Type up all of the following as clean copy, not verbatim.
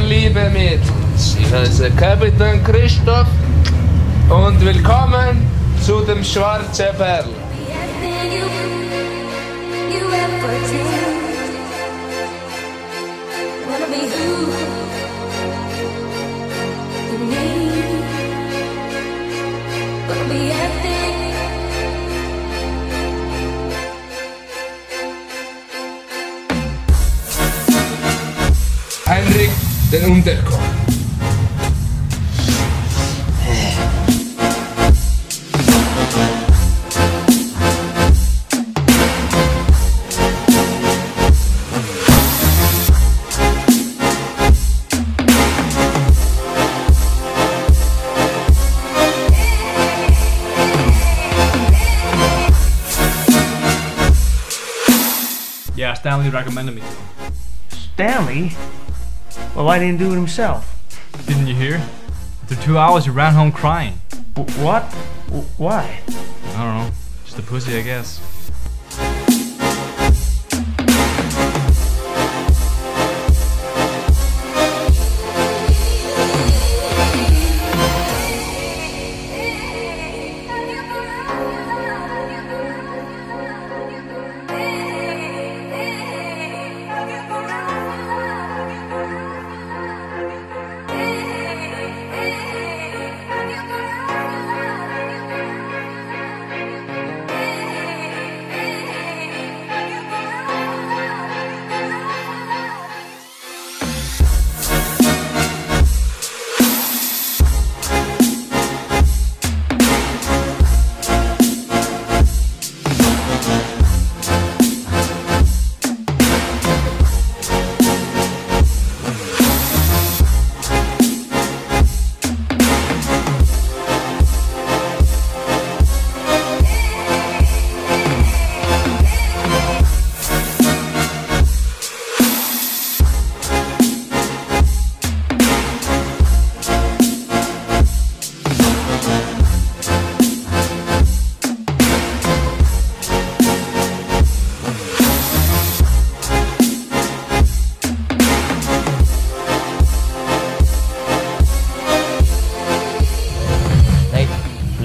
liebe Mädels. Ich heiße Kapitän Christoph und willkommen zu dem Schwarzen Perl. Heinrich den Unterkoch. Yeah, Stanley recommended me to him. Stanley? Well, why didn't he do it himself? Didn't you hear? After 2 hours, he ran home crying. What? Why? I don't know. Just a pussy, I guess.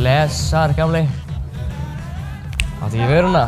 Blessaður gamli. Áttu ekki vöruna?